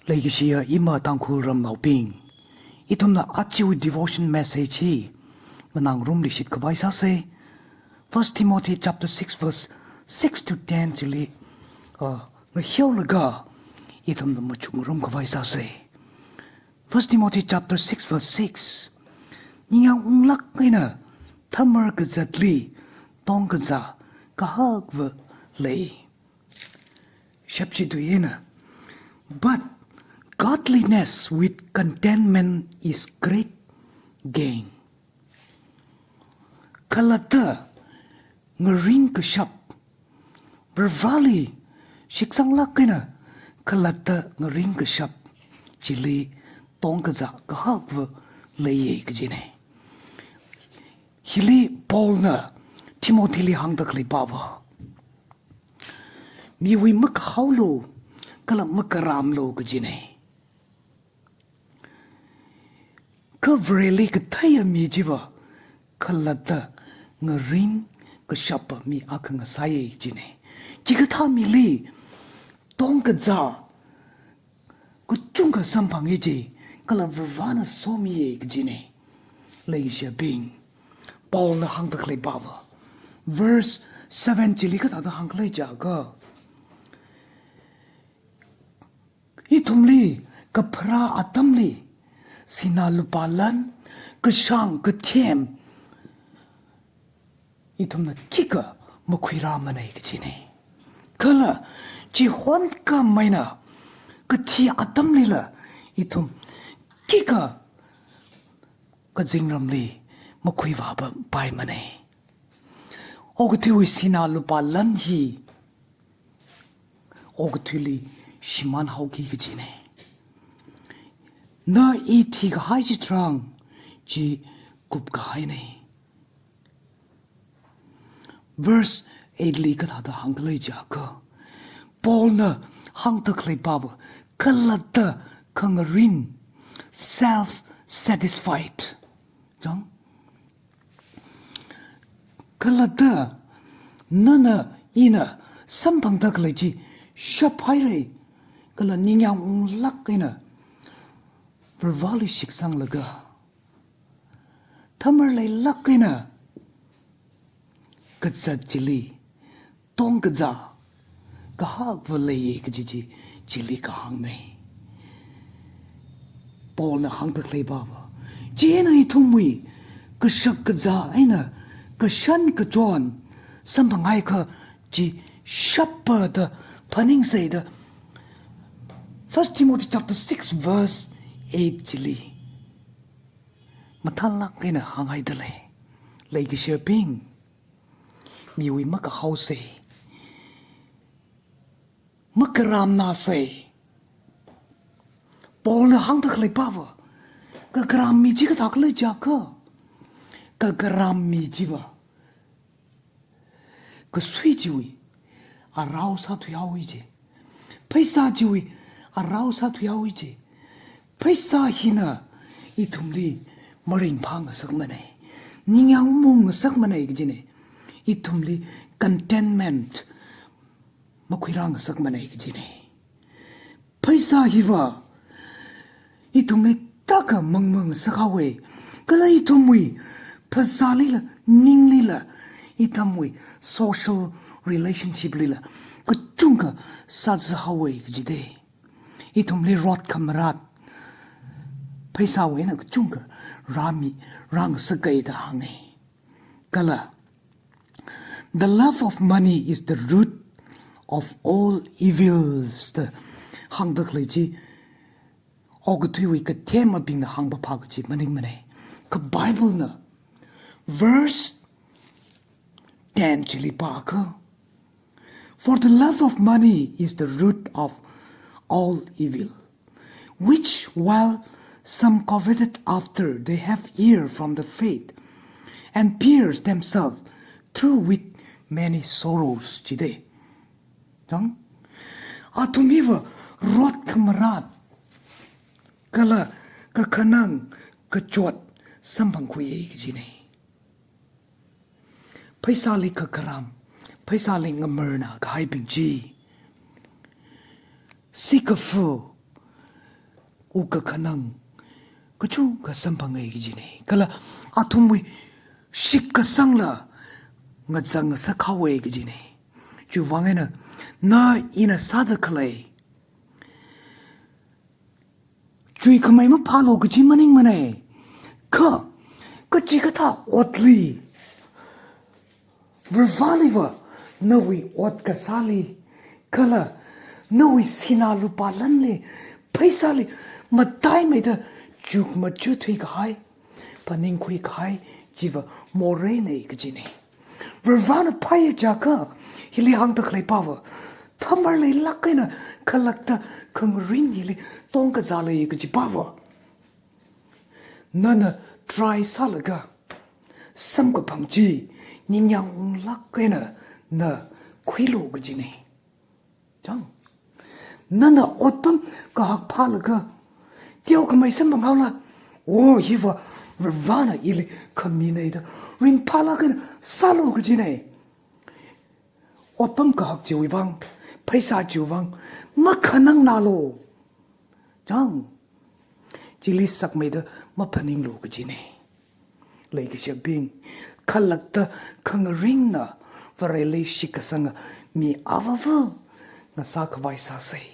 Legacy ima Tangkhul ram nauping. Itum na achiu devotion message hi. Manang rum lishit kabaisa se. 1 Timothy chapter 6 verse 6 to 10 chili. Ngahiyaw laga. Itum na machung rum kabaisa se. 1 Timothy chapter 6 verse 6. Niyang unglak kaina. Tamar kazatli. Tong kaza. Kahagva lay. Shepchi duyena. But godliness with contentment is great gain. Kalata ngaring kashap bervali shiksang lakina kalata ngaring kashap chili tongkaza kahagva leye kajine. Hili Paul na Timothy li hangdak li baba. Miwi makhaulo kala makaram lo kajine. Kavreli kataya mi jiwa kalata ngarin kashapa mi akanga saye jine. Jikata mi li tongkaza kuchunga sampang eje kala vervana somi kajine. Leisha bing Paul na hangdak le baba. Verse 7 jili kata hangklay jaga. Itumli kapra atamli sinalupalan kashang katiem itumna kika makwira manay kachine kala jihwan ka mayna kati atamli la itum kika kajingramli makwiwa ba pai manay ogatiwi sinalupalan hi ogatiwi Shiman hauki kajine. Na iti kahai jitrang ji kup kahai ne. Verse 8 li kata hangkalai jaka. Paul na hangtaklai baba kalata kangarin self-satisfied. Jang? Kalata nana ina sampang taklai ji shapai re. Kala ninyang unglak kaina vervali shiksang laga tamar lay lak kaina katsat jili tong kaza kahag valaye kajiji jili kahang nay Paul na hangtak lay baba jena itumwi kashak kaza aina kashan kajon sampangay ka ji shapa da paning say da 1 Timothy chapter 6 verse 8 jili. Matalak kina hangay dale. Lagi siya ping. Miwi makahaw say. Makaram na say. Paul na hangtak lay baba. Kakaram mi ji katak lay jaka. Kakaram mi ji ba. Kasui jiwi. Araw sa tuyawi ji. Paisa jiwi. Araw sa tuyawi je. Paisa hina itumli maring pang sakmanay. Ningang mong sakmanay kajine. Itumli contentment makwirang sakmanay kajine. Paisa hiwa itumli taka mangmang sakawe. Kala itumwi pasali la ningli la. Itumwi social relationship lila. Kachunga sadzahawe kajide. Itumli rot kamarat. Paisa wena kachunga rami rang sagay da hangi. Kala. The love of money is the root of all evils. The hangdak leji. Ogatuiwi ka tema bing na hangba pagaji maning manay. Ka Bible na. Verse 10 chili paka. For the love of money is the root of all evil, which while some coveted after, they have erred from the faith, and pierced themselves through with many sorrows. Jide, jang, atumiwa rot kamarat, kala kakanang kachot sampang kuye jine. Paisali kakaram, paisali ngamerna kahai bingji. Seek a fool uka kanang kachu ka sampangai gijine kala athumui shik ka sangla nga jang sa khawe gijine chu wangena na ina sada khlai chui khamai ma phalo giji maning mane ka chi ka tha otli vervaliva nawi ot ka sali kala nawi sina lupa lanle paisali matai me da juk ma chu thui khai paning khui khai jiva more nei gijine vervana phaya jaka hili hang ta khlai pawa thamar le lakena khalakta khang ring hili tong ka zale giji pawa nana try salaga sam ko phamji nimyang lakena na khwilo gijine jang nana otpam ka hak phalaga tiao ka mai sam bangala o hiwa vervana ili khamine da rin phalaga salo gijine otpam ka hak jiwang paisa jiwang makhanang nalo jang jili sak mai da mapaning lo gijine legi shabing khalakta khangring na varele shikasanga mi avavu na sa khwai sa sei